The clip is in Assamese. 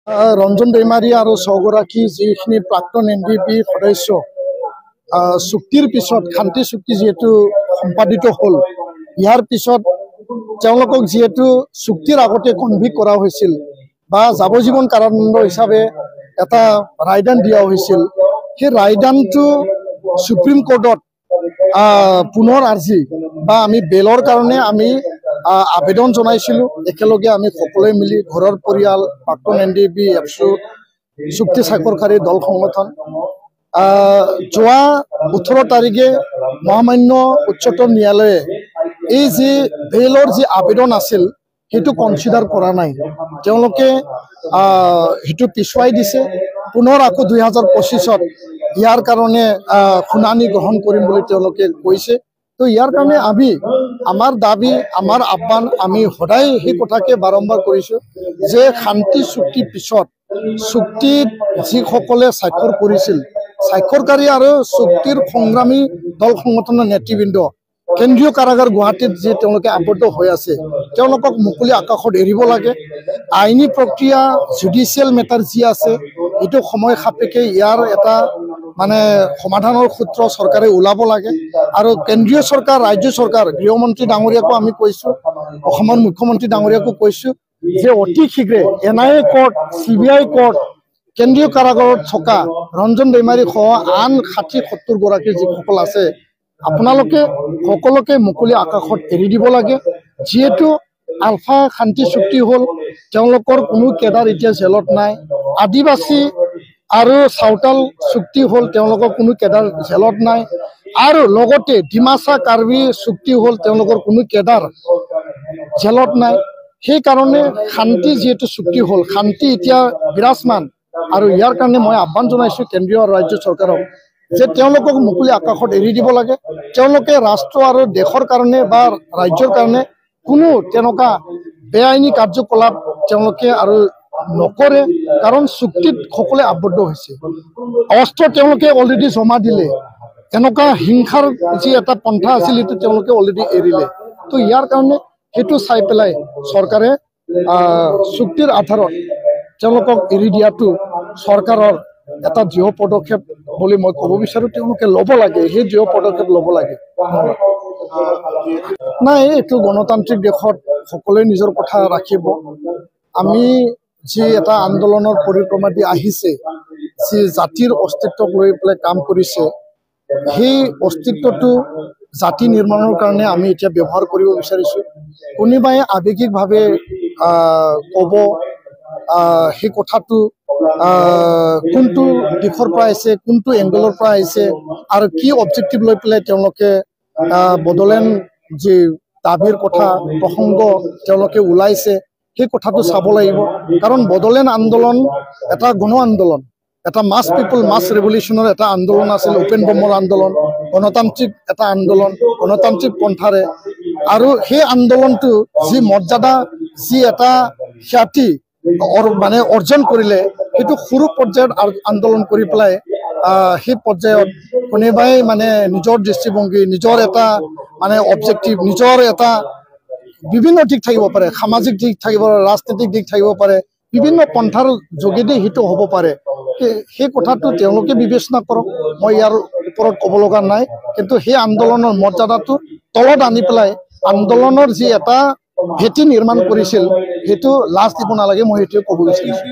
ৰঞ্জন দৈমাৰী আৰু ছগৰাকী যিখিনি প্ৰাক্তন NDP সদস্য চুক্তিৰ পিছত শান্তি চুক্তি যেহেতু সম্পাদিত হল, ইয়াৰ পিছত তেওঁলোকক যেহেতু চুক্তিৰ আগতে কনভিক্ট কৰা হৈছিল বা যাৱজ্জীৱন কাৰাদণ্ড হিচাপে এটা ৰায়দান দিয়া হৈছিল, সেই ৰায়দানটো সুপ্ৰিম কোৰ্টত পুনৰ আৰ্জি বা আমি বেলৰ কাৰণে আমি আবেদন জনাইছিলোঁ। একেলগে আমি সকলোৱে মিলি ঘৰৰ পৰিয়াল, প্ৰাক্তন NDP, এপছু, চুক্তি স্বাক্ষৰকাৰী দল সংগঠন যোৱা 18 তাৰিখে মহামান্য উচ্চতম ন্যায়ালয়ে এই যে বেলৰ যে আবেদন আছিল সেইটো কনচিডাৰ কৰা নাই, তেওঁলোকে সেইটো পিছুৱাই দিছে। পুনৰ আকৌ 2025ত ইয়াৰ কাৰণে শুনানি গ্ৰহণ কৰিম বুলি তেওঁলোকে কৈছে। তো ইয়াৰ কাৰণে আমি আমাৰ দাবী, আমাৰ আহ্বান, আমি সদায় সেই কথাকে বাৰম্বাৰ কৰিছোঁ যে শান্তি চুক্তিৰ পিছত চুক্তিত যিসকলে স্বাক্ষৰ কৰিছিল, স্বাক্ষৰকাৰী আৰু চুক্তিৰ সংগ্ৰামী দল সংগঠনৰ নেতৃবৃন্দ কেন্দ্ৰীয় কাৰাগাৰ গুৱাহাটীত যে তেওঁলোকে আবদ্ধ হৈ আছে, তেওঁলোকক মুকলি আকাশত এৰিব লাগে। আইনী প্ৰক্ৰিয়া, জুডিচিয়েল মেটাৰ যি আছে এইটো সময় সাপেক্ষে ইয়াৰ এটা মানে সমাধানৰ সূত্ৰ চৰকাৰে ওলাব লাগে। আৰু কেন্দ্ৰীয় চৰকাৰ, ৰাজ্য চৰকাৰ, গৃহমন্ত্ৰী ডাঙৰীয়াকো আমি কৈছোঁ, অসমৰ মুখ্যমন্ত্ৰী ডাঙৰীয়াকো কৈছোঁ যে অতি শীঘ্ৰে NIA কোৰ্ট, CBI কোৰ্ট, কেন্দ্ৰীয় কাৰাগাৰত থকা ৰঞ্জন দৈমাৰী সহ আন 60-70 গৰাকী যিসকল আছে, আপোনালোকে সকলোকে মুকলি আকাশত এৰি দিব লাগে। যিহেতু আলফা শান্তি চুক্তি হ'ল, তেওঁলোকৰ কোনো কেডাৰ এতিয়া জেলত নাই। আদিবাসী আৰু চাওতাল চুক্তি হ'ল, তেওঁলোকৰ কোনো কেডাৰ জেলত নাই। আৰু লগতে ডিমাচা কাৰ্বি চুক্তি হ'ল, তেওঁলোকৰ কোনো কেডাৰ জেলত নাই। সেইকাৰণে শান্তি যিহেতু চুক্তি হ'ল, শান্তি এতিয়া বিৰাজমান। আৰু ইয়াৰ কাৰণে মই আহ্বান জনাইছোঁ কেন্দ্ৰীয় আৰু ৰাজ্য চৰকাৰক যে তেওঁলোকক মুকলি আকাশত এৰি দিব লাগে। তেওঁলোকে ৰাষ্ট্ৰ আৰু দেশৰ কাৰণে বা ৰাজ্যৰ কাৰণে কোনো তেনেকুৱা বেআইনী কাৰ্যকলাপ তেওঁলোকে আৰু নকৰে, কাৰণ চুক্তিত সকলোৱে আবদ্ধ হৈছে। অস্ত্ৰ তেওঁলোকে অলৰেডি জমা দিলে, এনেকুৱা হিংসাৰ যি এটা পন্থা আছিল সেইটো তেওঁলোকে অলৰেডি এৰিলে। তো ইয়াৰ কাৰণে সেইটো চাই পেলাই চৰকাৰে চুক্তিৰ আধাৰত তেওঁলোকক এৰি দিয়াটো চৰকাৰৰ এটা দৃঢ় পদক্ষেপ বুলি মই ক'ব বিচাৰোঁ। তেওঁলোকে ল'ব লাগে, সেই দৃঢ় পদক্ষেপ ল'ব লাগে। নাই, এইটো গণতান্ত্ৰিক দেশত সকলোৱে নিজৰ কথা ৰাখিব। আমি যি এটা আন্দোলনৰ পৰিক্ৰমা দি আহিছে, যি জাতিৰ অস্তিত্বক লৈ পেলাই কাম কৰিছে, সেই অস্তিত্বটো জাতি নিৰ্মাণৰ কাৰণে আমি এতিয়া ব্যৱহাৰ কৰিব বিচাৰিছোঁ। কোনোবাই আৱেগিকভাৱে ক'ব সেই কথাটো কোনটো দিশৰ পৰা আহিছে, কোনটো এংগলৰ পৰা আহিছে আৰু কি অবজেক্টিভ লৈ পেলাই তেওঁলোকে বড়োলেণ্ড যি দাবীৰ কথা প্ৰসংগ তেওঁলোকে ওলাইছে, সেই কথাটো চাব লাগিব। কাৰণ বড়োলেণ্ড আন্দোলন এটা গণ আন্দোলন, এটা মাছ পিপল মাছ ৰেভলিউশ্যনৰ এটা আন্দোলন আছিল, উপেন ব্ৰহ্মৰ আন্দোলন, গণতান্ত্ৰিক এটা আন্দোলন, গণতান্ত্ৰিক পন্থাৰে। আৰু সেই আন্দোলনটো যি মৰ্যাদা, যি এটা খ্যাতি মানে অৰ্জন কৰিলে, সেইটো সৰু পৰ্যায়ত আন্দোলন কৰি পেলাই সেই পৰ্যায়ত কোনোবাই মানে নিজৰ দৃষ্টিভংগী, নিজৰ এটা মানে অবজেক্টিভ, নিজৰ এটা বিভিন্ন দিশ থাকিব পাৰে, সামাজিক দিশ থাকিব পাৰে, ৰাজনৈতিক দিশ থাকিব পাৰে, বিভিন্ন পন্থাৰ যোগেদি সেইটো হ'ব পাৰে। সেই কথাটো তেওঁলোকে বিবেচনা কৰক, মই ইয়াৰ ওপৰত ক'ব লগা নাই। কিন্তু সেই আন্দোলনৰ মৰ্যাদাটো তলত আনি পেলাই আন্দোলনৰ যি এটা ভেটি নিৰ্মাণ কৰিছিল, সেইটো লাজ দিব নালাগে, মই সেইটোৱে ক'ব বিচাৰিছোঁ।